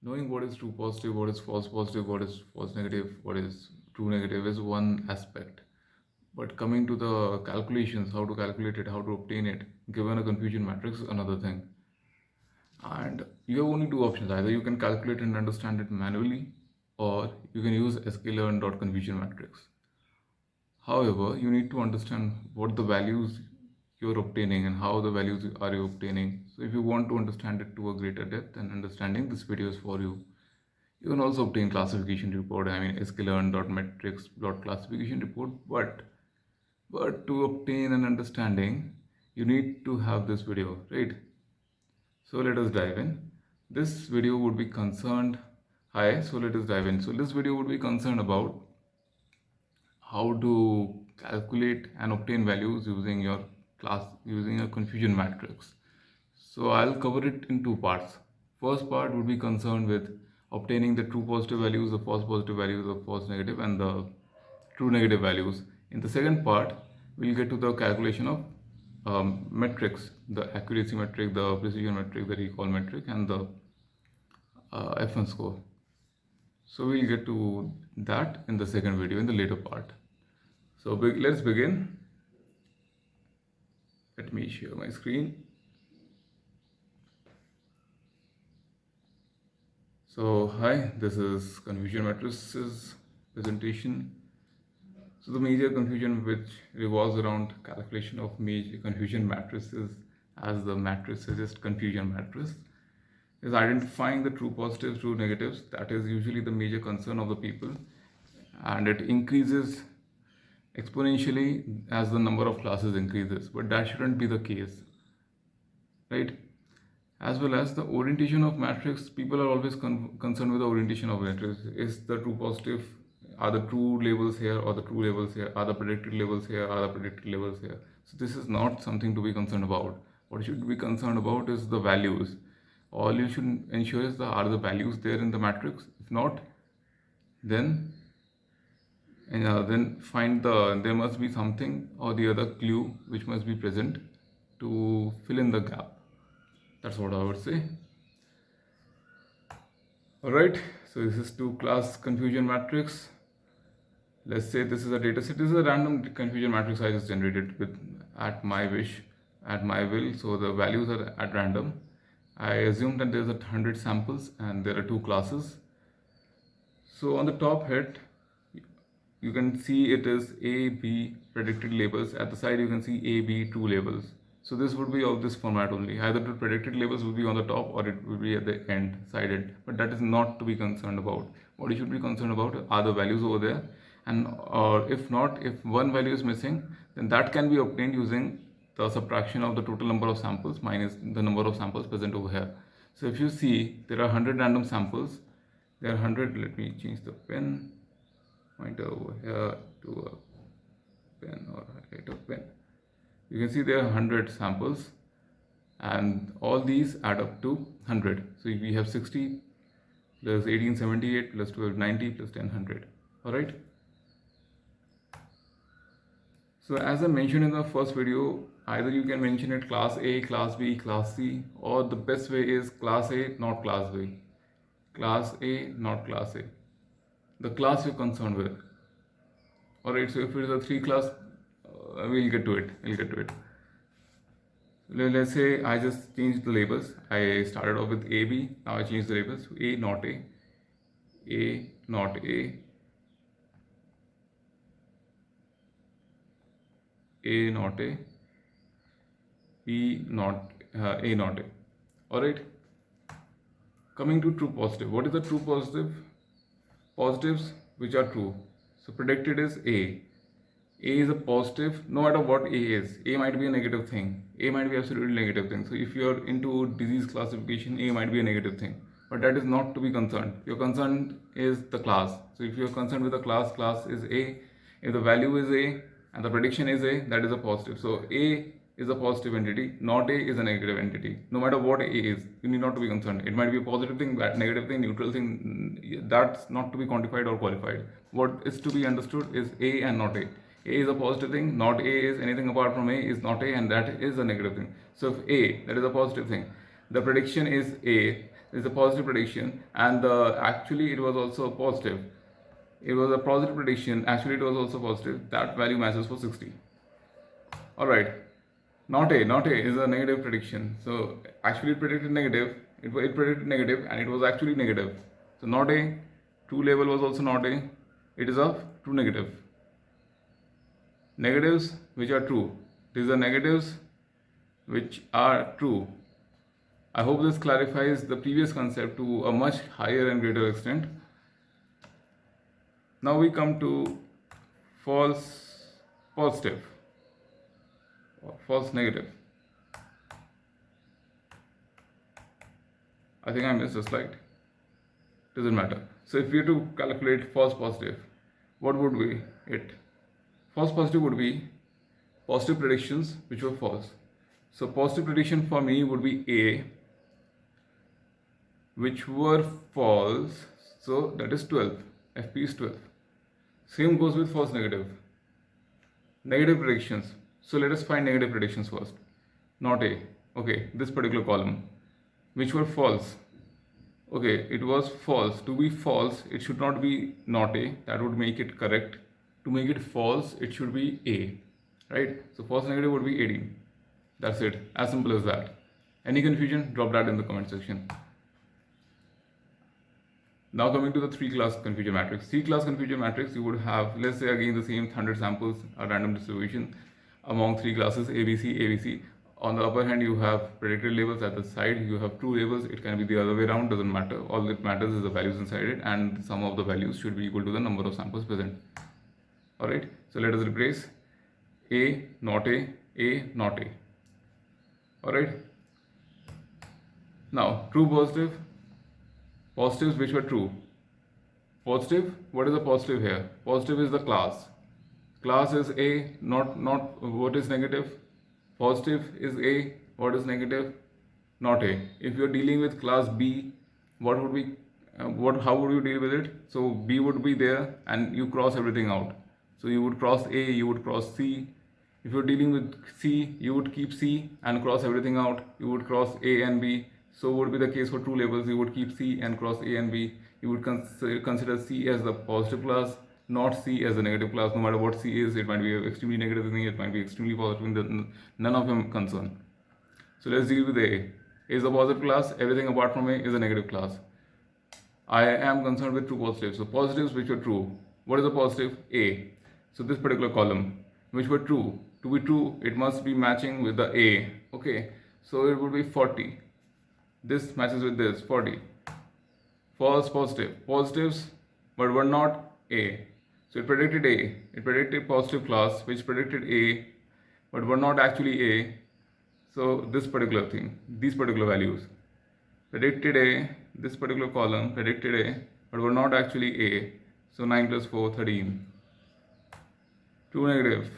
Knowing what is true positive, what is false negative, what is true negative is one aspect. But coming to the calculations, how to calculate it, how to obtain it, given a confusion matrix is another thing. And you have only two options. Either you can calculate and understand it manually, or you can use sklearn.confusion matrix. However, you need to understand what the values you're obtaining and how the values are you obtaining. So if you want to understand it to a greater depth and understanding, this video is for you. You can also obtain classification report, sklearn.metrics.classification report, but to obtain an understanding, you need to have this video, right? So let us dive in. This video would be concerned, hi, so let us dive in. So this video would be concerned about how to calculate and obtain values using a confusion matrix. So I'll cover it in two parts. First part would be concerned with obtaining the true positive values, the false positive values, the false negative, and the true negative values. In the second part, we'll get to the calculation of metrics, the accuracy metric, the precision metric, the recall metric, and the F1 score. So we'll get to that in the second video, in the later part. So let's begin. Let me share my screen. So hi, this is confusion matrices presentation. So the major confusion which revolves around calculation of major confusion matrices, as the matrix suggests, confusion matrix, is identifying the true positives, true negatives. That is usually the major concern of the people, and it increases exponentially as the number of classes increases, but that shouldn't be the case, right? As well as the orientation of matrix, people are always concerned with the orientation of matrix. Is the true positive, are the true labels here or the true labels here, are the predicted labels here, are the predicted labels here? So this is not something to be concerned about. What you should be concerned about is the values. All you should ensure is are the values there in the matrix. If not, then find there must be something or the other clue which must be present to fill in the gap. That's what I would say. All right, so this is two class confusion matrix. Let's say this is a data set. This is a random confusion matrix I just generated at my wish, at my will. So the values are at random. I assume that there's 100 samples and there are two classes. So on the top head, you can see it is A, B predicted labels. At the side, you can see A, B true labels. So this would be of this format only. Either the predicted labels will be on the top or it will be at the end, sided. But that is not to be concerned about. What you should be concerned about are the values over there. And or if not, if one value is missing, then that can be obtained using the subtraction of the total number of samples minus the number of samples present over here. So if you see, there are 100 random samples. There are 100, let me change the pen pointer over here to a pen or highlighter pen. You can see there are 100 samples and all these add up to 100. So we have 60 plus 1878 plus 1290 plus 1000. All right. So as I mentioned in the first video, either you can mention it class A, class B, class C, or the best way is class A, not class B. Class A, not class A. The class you're concerned with. Alright, so if it is a 3 class, we'll get to it. Let's say I just changed the labels. I started off with A, B, now I changed the labels. A, not A, A, not A, A, not A, B, not A, not A. Alright. Coming to true positive. What is the true positive? Positives which are true. So predicted is A. A is a positive no matter what A is. A might be a negative thing. A might be absolutely negative thing. So if you're into disease classification, A might be a negative thing. But that is not to be concerned. Your concern is the class. So if you're concerned with the class is A. If the value is A and the prediction is A, that is a positive. So A is a positive entity, not A is a negative entity. No matter what A is, you need not to be concerned. It might be a positive thing, bad, negative thing, neutral thing. That's not to be quantified or qualified. What is to be understood is A and not A. A is a positive thing, not A is anything apart from A is not A, and that is a negative thing. So if A, that is a positive thing, the prediction is A, is a positive prediction, and actually it was also positive. It was a positive prediction, actually it was also positive. That value matches for 60. Alright, not A is a negative prediction. So actually it predicted negative, it predicted negative and it was actually negative. So not A, true label was also not A, it is of true negative. Negatives which are true, these are negatives which are true. I hope this clarifies the previous concept to a much higher and greater extent. Now we come to false positive or false negative. I think I missed a slide. Doesn't matter. So if we have to calculate false positive, what would be it? False positive would be positive predictions which were false. So positive prediction for me would be A, which were false. So that is 12. FP is 12. Same goes with false negative. Negative predictions. So let us find negative predictions first. Not A. Okay, this particular column. Which were false. Okay, it was false. To be false, it should not be not A. That would make it correct. To make it false, it should be A. Right? So false negative would be 18. That's it. As simple as that. Any confusion? Drop that in the comment section. Now coming to the 3-class confusion matrix. 3-class confusion matrix, you would have, let's say again the same 100 samples, a random distribution among 3 classes ABC, ABC. On the upper hand, you have predicted labels. At the side, you have true labels. It can be the other way around, doesn't matter. All that matters is the values inside it, and the sum of the values should be equal to the number of samples present. Alright, so let us replace A, not A, A, not A. Alright. Now, true positive. Positives which were true. Positive, what is the positive here? Positive is the class. Class is A, not what is negative. Positive is A, what is negative? Not A. If you are dealing with class B, what would be, how would you deal with it? So B would be there and you cross everything out. So you would cross A, you would cross C. If you're dealing with C, you would keep C and cross everything out. You would cross A and B. So would be the case for true labels. You would keep C and cross A and B. You would consider C as the positive class, not C as the negative class. No matter what C is, it might be extremely negative thing, it might be extremely positive, none of them concern. So let's deal with A. A is a positive class, everything apart from A is a negative class. I am concerned with true positives. So positives which were true. What is a positive? A. So this particular column, which were true. To be true, it must be matching with the A. Okay. So it would be 40. This matches with this, 40. False positive. Positives, but were not A. So it predicted A. It predicted positive class, which predicted A, but were not actually A. So this particular thing, these particular values, predicted A, this particular column predicted A, but were not actually A. So 9 plus 4, 13. True negative.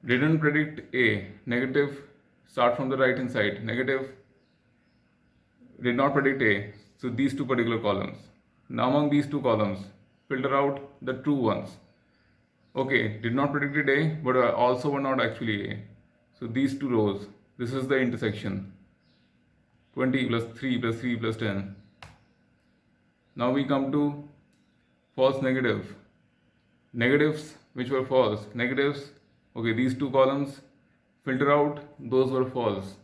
Didn't predict A. Negative. Start from the right hand side. Negative. Did not predict A. So these two particular columns. Now among these two columns, filter out the true ones. Okay, did not predict A, but also were not actually A. So these two rows, this is the intersection. 20 plus 3 plus 3 plus 10. Now we come to false negative. Negatives which were false. Negatives, okay, these two columns, filter out, those were false.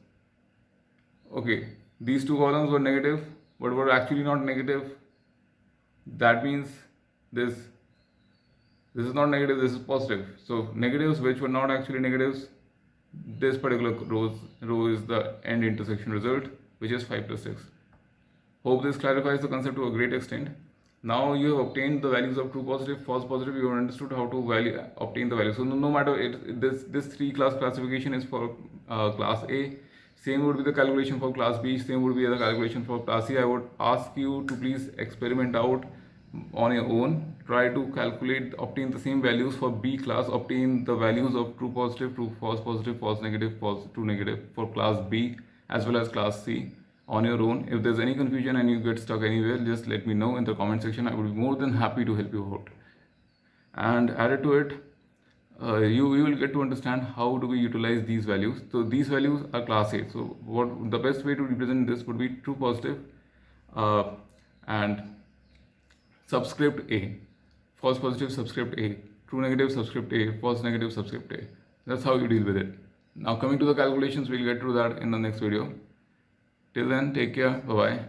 Okay, these two columns were negative, but were actually not negative. That means this is not negative, this is positive. So negatives which were not actually negatives, this particular row is the end intersection result, which is 5 plus 6. Hope this clarifies the concept to a great extent. Now you have obtained the values of true positive, false positive. You have understood how to obtain the values. So no matter this 3-class classification is for class A. Same would be the calculation for class B. Same would be the calculation for class C. I would ask you to please experiment out on your own. Try to calculate, obtain the same values for B class. Obtain the values of true positive, true false positive, false negative, false true negative for class B as well as class C on your own. If there's any confusion and you get stuck anywhere, just let me know in the comment section. I would be more than happy to help you out. And added to it, you will get to understand how do we utilize these values. So these values are class A. So what the best way to represent this would be true positive and subscript A, false positive subscript A, true negative subscript A, false negative subscript A. That's how you deal with it. Now coming to the calculations, we'll get to that in the next video. Till then, take care. Bye bye.